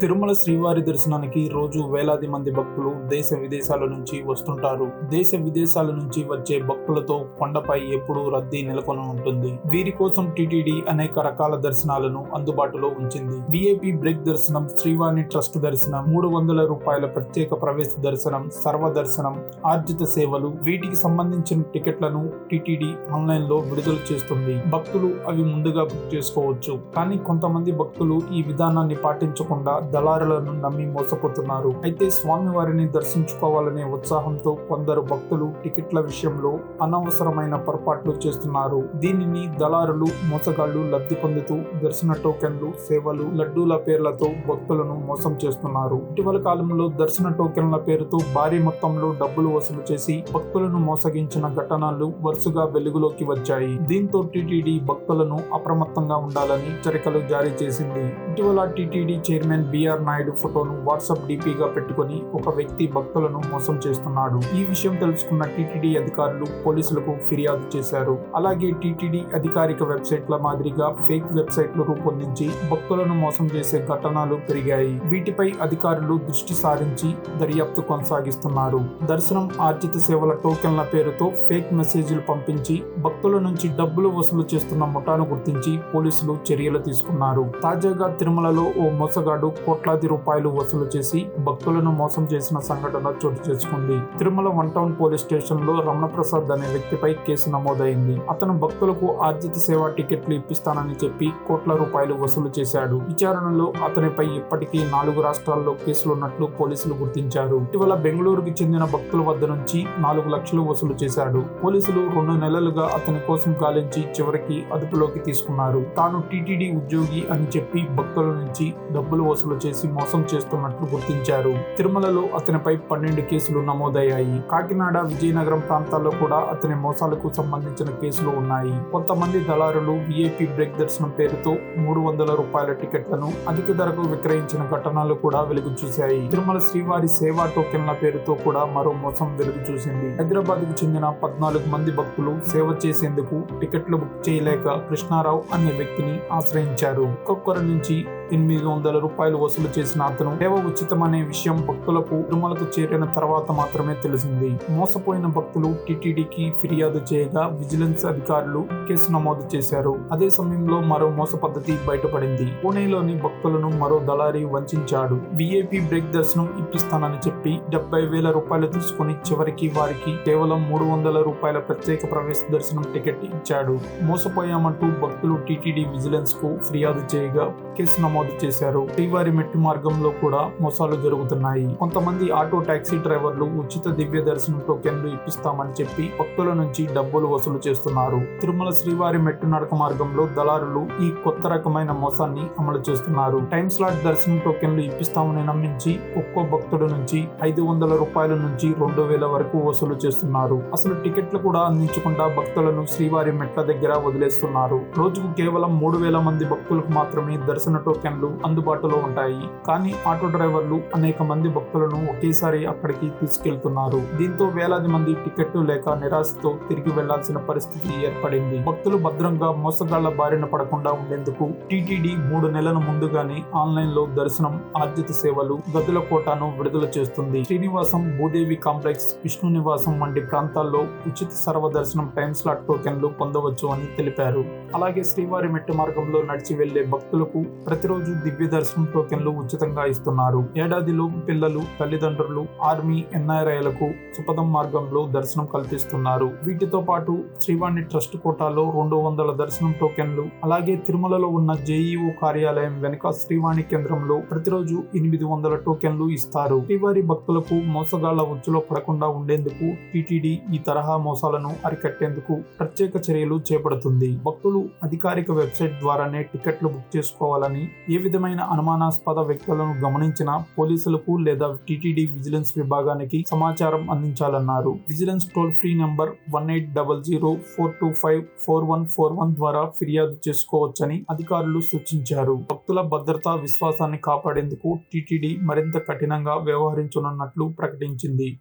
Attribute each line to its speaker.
Speaker 1: తిరుమల శ్రీవారి దర్శనానికి రోజు వేలాది మంది భక్తులు దేశ విదేశాల నుంచి వస్తుంటారు. దేశ విదేశాల నుంచి వచ్చే భక్తులతో కొండపై ఎప్పుడూ రద్దీ నెలకొని ఉంటుంది. వీరి కోసం టీటీడీ అనేక రకాల దర్శనాలను అందుబాటులో ఉంచింది. విఐపి బ్రేక్ దర్శనం, శ్రీవాణి ట్రస్ట్ దర్శనం, 300 రూపాయల ప్రత్యేక ప్రవేశ దర్శనం, సర్వ దర్శనం, ఆర్జిత సేవలు, వీటికి సంబంధించిన టికెట్లను టీటీడీ ఆన్లైన్ లో విడుదల చేస్తుంది. భక్తులు అవి ముందుగా బుక్ చేసుకోవచ్చు. కానీ కొంతమంది భక్తులు ఈ విధానాన్ని పాటించకుండా దళారులను నమ్మి మోసపోతున్నారు. అయితే స్వామివారిని దర్శించుకోవాలనే ఉత్సాహంతో కొందరు భక్తులు టికెట్ల విషయంలో అనవసరమైన పొరపాట్లు చేస్తున్నారు. దీనిని దళారులు, మోసగాళ్లు లబ్ధి పొందుతూ దర్శన టోకెన్లు, సేవలు, లడ్డూల పేర్లతో భక్తులను మోసం చేస్తున్నారు. ఇటీవల కాలంలో దర్శన టోకెన్ల పేరుతో భారీ మొత్తంలో డబ్బులు వసూలు చేసి భక్తులను మోసగించిన ఘటనలు వరుసగా వెలుగులోకి వచ్చాయి. దీంతో టీటీడీ భక్తులను అప్రమత్తంగా ఉండాలని హెచ్చరికలు జారీ చేసింది. ఇటీవల టీటీడీ చైర్మన్ బిఆర్ నాయుడు ఫోటోను వాట్సాప్ డిపిగా పెట్టుకుని ఒక వ్యక్తి భక్తులను మోసం చేస్తున్నాడు. ఈ విషయం తెలుసుకున్న టీటీడీ అధికారులు పోలీసులకు ఫిర్యాదు చేశారు. అలాగే టీటీడీ అధికారిక వెబ్సైట్ల మాదిరిగా ఫేక్ వెబ్సైట్లు రూపొందించి భక్తులను మోసం చేసే ఘటనలు పెరిగాయి. వీటిపై అధికారులు దృష్టి సారించి దర్యాప్తు కొనసాగిస్తున్నారు. దర్శనం, ఆర్జిత సేవల టోకెన్ల పేరుతో ఫేక్ మెసేజ్లు పంపించి భక్తుల నుంచి డబ్బులు వసూలు చేస్తున్న ముఠాను గుర్తించి పోలీసులు చర్యలు తీసుకున్నారు. తాజాగా తిరుమలలో ఓ మోసగాడు కోట్లాది రూపాయలు వసూలు చేసి భక్తులను మోసం చేసిన సంఘటన చోటు చేసుకుంది. తిరుమల 1 టౌన్ పోలీస్ స్టేషన్ లో రమణప్రసాద్ అనే వ్యక్తిపై కేసు నమోదైంది. అతను భక్తులకు ఆర్జిత సేవా టికెట్లు ఇప్పిస్తానని చెప్పి కోట్ల రూపాయలు వసూలు చేశాడు. విచారణలో అతనిపై ఇప్పటికీ 4 రాష్ట్రాల్లో కేసులున్నట్లు పోలీసులు గుర్తించారు. ఇటీవల బెంగళూరుకి చెందిన భక్తుల వద్ద నుంచి 4 లక్షలు వసూలు చేశాడు. పోలీసులు 2 నెలలుగా అతని కోసం గాలించి చివరికి అదుపులోకి తీసుకున్నారు. తాను టీటీడీ ఉద్యోగి అని చెప్పి భక్తుల నుంచి డబ్బులు వసూలు చేసి మోసం చేస్తున్నట్లు గుర్తించారు. తిరుమలలో అతనిపై 12 కేసులు నమోదయ్యాయి. కాకినాడ, విజయనగరం ప్రాంతాల్లో కూడా అతని మోసాలకు సంబంధించిన కేసులు ఉన్నాయి. కొంతమంది దళారులు విఐపి బ్రేక్ దర్శనం పేరుతో 300 రూపాయల టికెట్లను అధిక ధరకు విక్రయించిన ఘటనలు కూడా వెలుగు చూశాయి. తిరుమల శ్రీవారి సేవా టోకెన్ల పేరుతో కూడా మరో మోసం వెలుగు చూసింది. హైదరాబాద్ కు చెందిన 14 మంది భక్తులు సేవ చేసేందుకు టికెట్లు బుక్ చేయలేక కృష్ణారావు అనే వ్యక్తిని ఆశ్రయించారు. ఒక్కొక్కరి నుంచి 800 రూపాయలు వసూలు చేసిన అతను సేవ ఉచితమనే విషయం భక్తులకు తిరుమలకు చేరిన తర్వాత మాత్రమే తెలిసింది. మోసపోయిన భక్తులు టీటీడీకి ఫిర్యాదు చేయగా విజిలెన్స్ అధికారులు కేసు నమోదు చేశారు. అదే సమయంలో మరో మోస పద్ధతి బయటపడింది. పూణేలోని భక్తులను మరో దళారీ వంచాడు. విఐపి బ్రేక్ దర్శనం ఇప్పిస్తానని చెప్పి 70,000 రూపాయలు తీసుకుని చివరికి వారికి కేవలం 300 రూపాయల ప్రత్యేక ప్రవేశ దర్శనం టికెట్ ఇచ్చాడు. మోసపోయామంటూ భక్తులు టీటీడీ విజిలెన్స్ కు ఫిర్యాదు చేయగా కేసు నమోదు చేశారు. శ్రీవారి మెట్టు మార్గంలో కూడా మోసాలు జరుగుతున్నాయి. కొంతమంది ఆటో టాక్సీ డ్రైవర్లు ఉచిత దివ్య దర్శనం టోకెన్లు ఇప్పిస్తామని చెప్పి భక్తుల నుంచి డబ్బులు వసూలు చేస్తున్నారు. తిరుమల శ్రీవారి మెట్టు నడక మార్గంలో దళారులు ఈ కొత్త రకమైన మోసాన్ని అమలు చేస్తున్నారు. టైం స్లాట్ దర్శనం టోకెన్లు ఇప్పిస్తామని నమ్మించి ఒక్కో భక్తుడి నుంచి 500 రూపాయల నుంచి 2,000 వరకు వసూలు చేస్తున్నారు. అసలు టికెట్లు కూడా అందించకుండా భక్తులను శ్రీవారి మెట్ల దగ్గర వదిలేస్తున్నారు. రోజుకు కేవలం 3,000 మంది భక్తులకు మాత్రమే దర్శన టోకెన్లు అందుబాటులో ఉంటాయి. కానీ ఆటో డ్రైవర్లు అనేక మంది భక్తులను ఒకేసారి అక్కడికి తీసుకెళ్తున్నారు. దీంతో వేలాది మంది టికెట్లు లేక నిరాశతో తిరిగి వెళ్లాల్సిన పరిస్థితి ఏర్పడింది. భక్తులు భద్రంగా మోసగాళ్ల బారిన పడకుండా ఉండేందుకు టీటీడీ 3 నెలల ముందుగానే ఆన్లైన్ లో దర్శనం, ఆర్జిత సేవలు, గదుల కోటాను విడుదల చేస్తుంది. శ్రీనివాసం, భూదేవి కాంప్లెక్స్, విష్ణు నివాసం వంటి ప్రాంతాల్లో ఉచిత సర్వ దర్శనం టైం స్లాట్ టోకెన్లు పొందవచ్చు అని తెలిపారు. అలాగే శ్రీవారి మెట్టు మార్గంలో నడిచి వెళ్లే భక్తులకు ప్రతిరోజు దివ్య దర్శనం టోకెన్లు ఉచితంగా ఇస్తున్నారు. ఏడాదిలో పిల్లలు, తల్లిదండ్రులు, ఆర్మీ, ఎన్ఆర్ఐలకు సుపథం మార్గంలో దర్శనం కల్పిస్తున్నారు. వీటితో పాటు శ్రీవాణి ట్రస్ట్ కోటాలో 200 దర్శనం టోకెన్లు, అలాగే తిరుమలలో ఉన్న జేఈఓ కార్యాలయం వెనుక శ్రీవాణి కేంద్రంలో ప్రతిరోజు 800 టోకెన్లు ఇస్తారు. శ్రీవారి భక్తులకు మోసగాళ్ల ఉచ్చులో పడకుండా ఉండేందుకు టీటీడీ ఈ తరహా మోసాలను అరికట్టేందుకు ప్రత్యేక చర్యలు చేపడుతుంది. భక్తులు అధికారిక వెబ్సైట్ ద్వారానే టికెట్లు బుక్ చేసుకోవాలని, ఏ విధమైన అనుమానాస్పద వ్యక్తులను గమనించినా పోలీసులకు లేదా టీటీడీ విజిలెన్స్ విభాగానికి సమాచారం అందించాలన్నారు. విజిలెన్స్ టోల్ ఫ్రీ నంబర్ 1800-425-4141 ద్వారా ఫిర్యాదు చేసుకోవచ్చని అధికారులు సూచించారు. భక్తుల భద్రతా విశ్వాసాన్ని కాపాడేందుకు టీటీడీ మరింత కఠినంగా వ్యవహరించనున్నట్లు ప్రకటించింది.